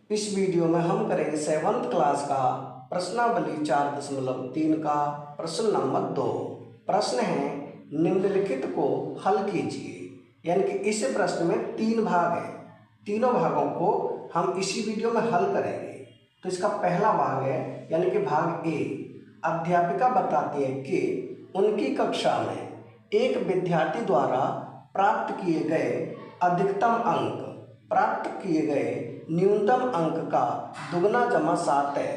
इस वीडियो में हम करेंगे 7th क्लास का प्रश्नावली 4.3 का प्रश्न नंबर 2। प्रश्न है निम्नलिखित को हल कीजिए। यानी कि इस प्रश्न में 3 भाग हैं, तीनों भागों को हम इसी वीडियो में हल करेंगे। तो इसका पहला भाग है यानी कि भाग ए। अध्यापिका बताती है कि उनकी कक्षा में एक विद्यार्थी द्वारा प्राप्त किए गए अधिकतम अंक प्राप्त किए गए न्यूनतम अंक का दुगना जमा 7 है।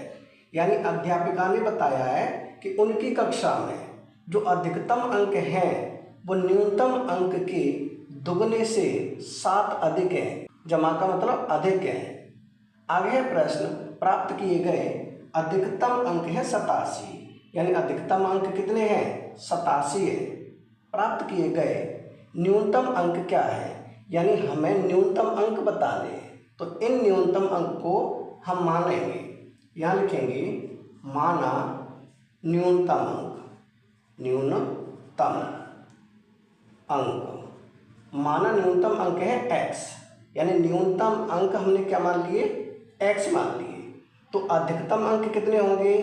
यानी अध्यापिका ने बताया है कि उनकी कक्षा में जो अधिकतम अंक हैं वो न्यूनतम अंक के दुगने से 7 अधिक है। जमा का मतलब अधिक है। आगे है प्रश्न, प्राप्त किए गए अधिकतम अंक है 87। यानी अधिकतम अंक कितने हैं? 87 है। प्राप्त किए गए न्यूनतम अंक क्या है? यानी हमें न्यूनतम अंक बताने हैं। तो इन न्यूनतम अंक को हम मानेंगे। यहाँ लिखेंगे माना न्यूनतम अंक, न्यूनतम अंक। माना न्यूनतम अंक है x। यानी न्यूनतम अंक हमने क्या मान लिए? x मान लिए। तो अधिकतम अंक कितने होंगे?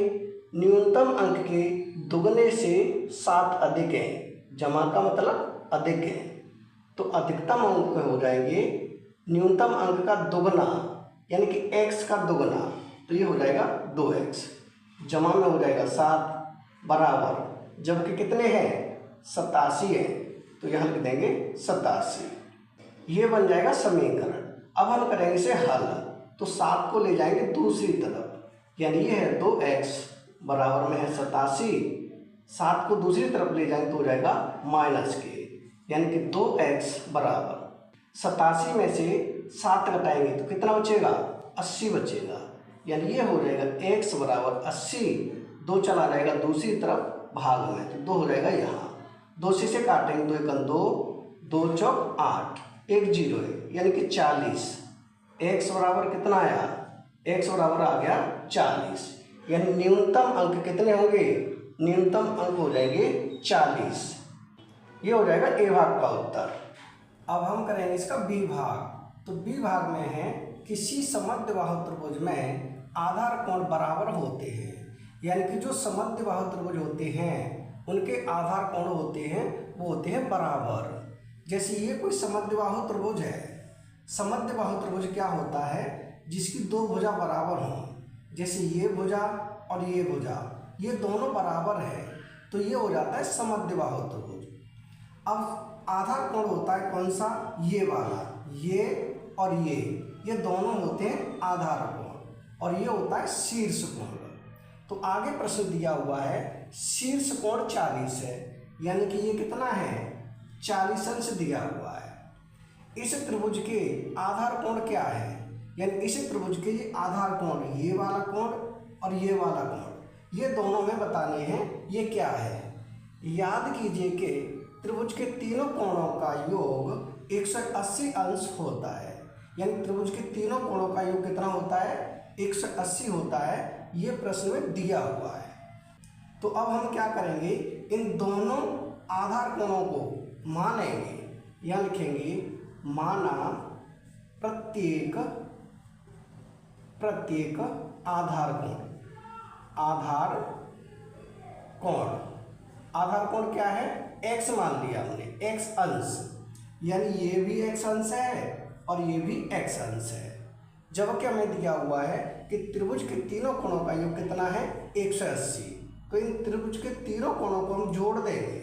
न्यूनतम अंक के दुगने से 7 अधिक है। जमा का मतलब अधिक है। तो अधिकतम अंक हो जाएंगे न्यूनतम अंक का दुगना, यानी कि x का दुगना। तो ये हो जाएगा 2x। जमा में हो जाएगा 7 बराबर, जबकि कितने हैं? 87 है। तो यहाँ लिख देंगे 87। ये बन जाएगा समीकरण। अब हम करेंगे इसे हल। तो 7 को ले जाएंगे दूसरी तरफ, यानी ये है 2x बराबर में है 87। 7 को दूसरी तरफ ले जाएंगे तो हो जाएगा माइनस के, यानी कि 2x बराबर 87 में से 7 घटाएंगे तो कितना बचेगा? 80 बचेगा। यानी ये हो जाएगा x बराबर 80। 2 चला जाएगा दूसरी तरफ भाग में, तो 2 हो जाएगा यहाँ। 2 से काटेंगे, 2 एकम 2, 2 चौक 8, 1 0 है, यानी कि 40। x बराबर कितना आया? x बराबर आ गया 40। यानी न्यूनतम अंक कितने होंगे? न्यूनतम अंक हो जाएंगे 40। ये हो जाएगा ए भाग का उत्तर। अब हम करेंगे इसका बी भाग। तो बी भाग में है किसी समद्विबाहु त्रिभुज में आधार कोण बराबर होते हैं। यानी कि जो समद्विबाहु त्रिभुज होते हैं उनके आधार कोण होते हैं वो होते हैं बराबर। जैसे ये कोई समद्विबाहु त्रिभुज है। समद्विबाहु त्रिभुज क्या होता है? जिसकी 2 भुजा बराबर हों। जैसे ये भुजा और ये भुजा, ये दोनों बराबर है, तो ये हो जाता है समद्विबाहु त्रिभुज। अब आधार कोण होता है कौन सा? ये वाला, ये और ये दोनों होते हैं आधार कोण, और ये होता है शीर्ष कोण। तो आगे प्रश्न दिया हुआ है शीर्ष कोण 40 है, यानी कि ये कितना है? 40 अंश दिया हुआ है। इस त्रिभुज के आधार कोण क्या है? यानी इस त्रिभुज के ये आधार कोण, ये वाला कोण और ये वाला कोण, ये दोनों में बताने हैं ये क्या है। याद कीजिए कि त्रिभुज के तीनों कोणों का योग 180 अंश होता है। यानी त्रिभुज के तीनों कोणों का योग कितना होता है? 180 होता है। ये प्रश्न में दिया हुआ है। तो अब हम क्या करेंगे? इन दोनों आधार कोणों को मानेंगे। यहाँ लिखेंगे माना प्रत्येक आधार कोण। आधार कोण क्या है? x मान लिया हमने, x अंश। यानी ये भी x अंश है और ये भी x अंश है। जबकि हमें दिया हुआ है कि त्रिभुज के तीनों कोणों का योग कितना है? 180। तो इन त्रिभुज के तीनों कोणों को हम जोड़ देंगे।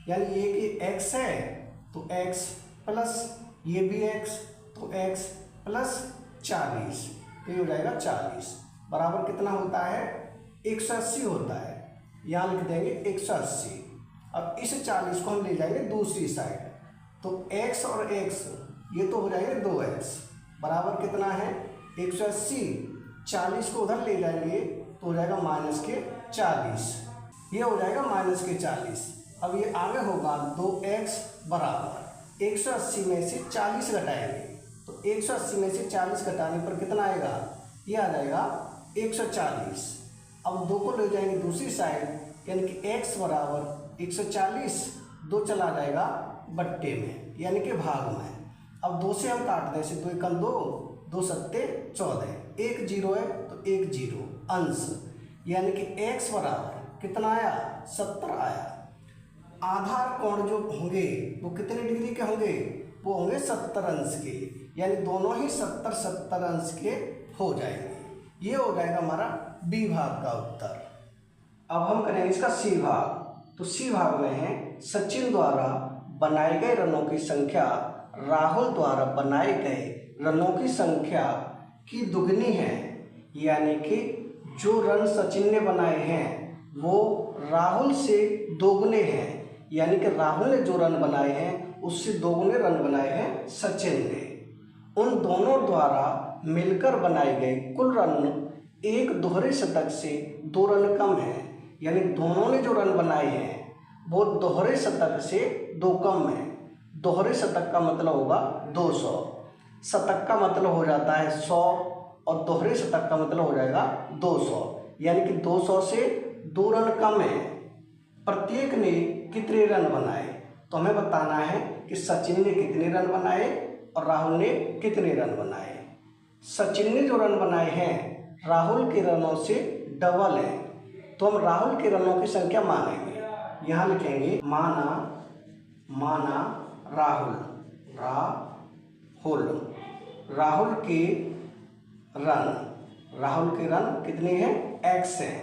यानी ये कि x है तो x प्लस ये भी x, तो x प्लस 40, तो ये हो जाएगा 40 बराबर कितना होता है? 180 होता है। यहाँ लिख देंगे 180। अब इस 40 को हम ले जाएंगे दूसरी साइड, तो x और x ये तो हो जाएंगे 2x बराबर कितना है? 180। 40 को उधर ले जाएंगे तो हो जाएगा माइनस के 40। ये हो जाएगा माइनस के 40। अब ये आगे होगा 2x बराबर 180 में से 40 घटाएंगे, तो 180 में से 40 घटाने पर कितना आएगा? ये आ जाएगा 140। अब 2 को ले जाएंगे दूसरी साइड, यानी कि x बराबर 140, 2 चला जाएगा बट्टे में, यानी कि भाग में। अब 2 से हम काट दें, 2 एकम 2, 2 सत्ते 14, एक जीरो है तो एक जीरो अंश, यानी कि x बराबर कितना आया 70 आया। आधार कोण जो होंगे वो कितने डिग्री के होंगे, वो होंगे 70 अंश के, यानी दोनों ही 70 अंश के हो जाएंगे। ये हो जाएगा हमारा बी भाग का उत्तर। अब हम करेंगे इसका सी भाग। तो सी भाग में है सचिन द्वारा बनाए गए रनों की संख्या राहुल द्वारा बनाए गए रनों की संख्या की दुगनी है, यानी कि जो रन सचिन ने बनाए हैं वो राहुल से दोगुने हैं, यानी कि राहुल ने जो रन बनाए हैं उससे दोगुने रन बनाए हैं सचिन ने। उन दोनों द्वारा मिलकर बनाए गए कुल रन एक दोहरे शतक से 2 रन कम है, यानी दोनों ने जो रन बनाए हैं वो दोहरे शतक से 2 कम है। दोहरे शतक का मतलब होगा 200, शतक का मतलब हो जाता है 100 और दोहरे शतक का मतलब हो जाएगा 200, यानी कि 200 से 2 रन कम है। प्रत्येक ने कितने रन बनाए, तो हमें बताना है कि सचिन ने कितने रन बनाए और राहुल ने कितने रन बनाए। सचिन ने जो रन बनाए हैं राहुल के रनों से डबल है, तो हम राहुल के रनों की संख्या मानेंगे। यहाँ लिखेंगे माना राहुल राहुल के रन कितने हैं x हैं,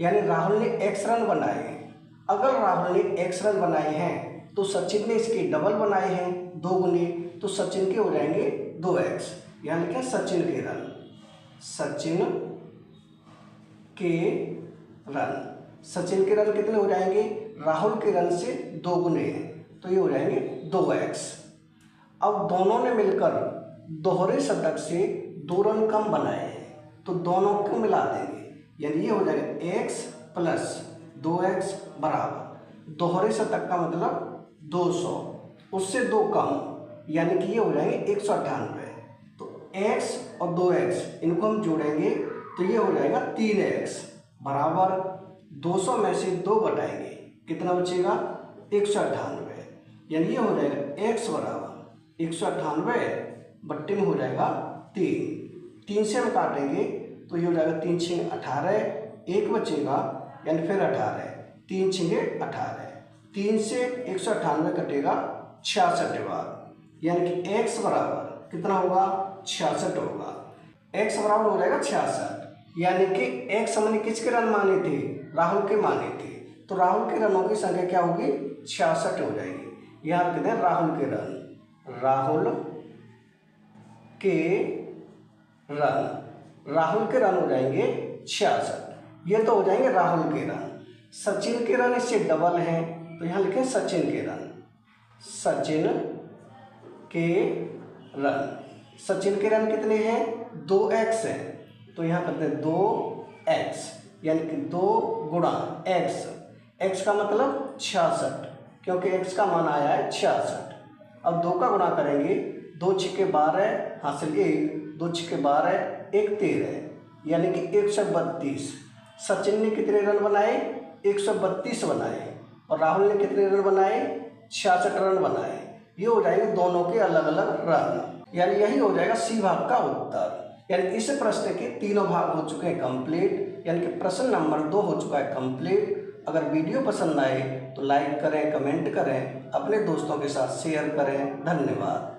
यानी राहुल ने x रन बनाए हैं। अगर राहुल ने x रन बनाए हैं तो सचिन ने इसके डबल बनाए हैं 2 गुने, तो सचिन के हो जाएंगे 2x। यहाँ लिखें सचिन के रन कितने हो जाएंगे, राहुल के रन से 2 गुने हैं तो ये हो जाएंगे 2x। अब दोनों ने मिलकर दोहरे शतक से 2 रन कम बनाए हैं, तो दोनों को मिला देंगे, यानी ये हो जाएगा x प्लस 2x बराबर दोहरे शतक का मतलब 200 उससे 2 कम, यानी कि ये हो जाएंगे 198। तो x और 2x इनको हम जोड़ेंगे तो ये हो जाएगा 3x बराबर 200 में से 2 घटाएंगे कितना बचेगा 198, यानी ये हो जाएगा x बराबर 198 बट्टे में हो जाएगा 3 से हम काटेंगे तो ये हो जाएगा 3 छींगे 18, 1 बचेगा यानी फिर 18, 3 छींगे 18, 3 से 198 कटेगा 66 बार, यानी कि x बराबर कितना होगा 66 होगा। x बराबर हो जाएगा 66, यानी कि x हमने किसके रन माने थे, राहुल के माने थे, तो राहुल के रनों की संख्या क्या होगी 66 हो जाएगी। यहाँ कहते हैं राहुल के रन हो जाएंगे 66, ये तो हो जाएंगे राहुल के रन। सचिन के रन इससे डबल हैं तो यहाँ लिखें सचिन के रन। सचिन के रन कितने हैं 2x हैं, तो यहाँ करते हैं 2x, यानी कि 2 गुणा x का मतलब 66, क्योंकि x का मान आया है 66। अब 2 का गुणा करेंगे, 2 छिक्के 12 हासिल 1, 2 छिक्के 12 1 13, यानी कि 132। सचिन ने कितने रन बनाए 132 बनाए और राहुल ने कितने रन बनाए 66 रन बनाए। ये हो जाएंगे दोनों के अलग अलग रन, यानी यही हो जाएगा सी भाग का उत्तर। यानी इस प्रश्न के तीनों भाग हो चुके हैं कंप्लीट, यानी कि प्रश्न नंबर 2 हो चुका है कंप्लीट। अगर वीडियो पसंद आए तो लाइक करें, कमेंट करें, अपने दोस्तों के साथ शेयर करें। धन्यवाद।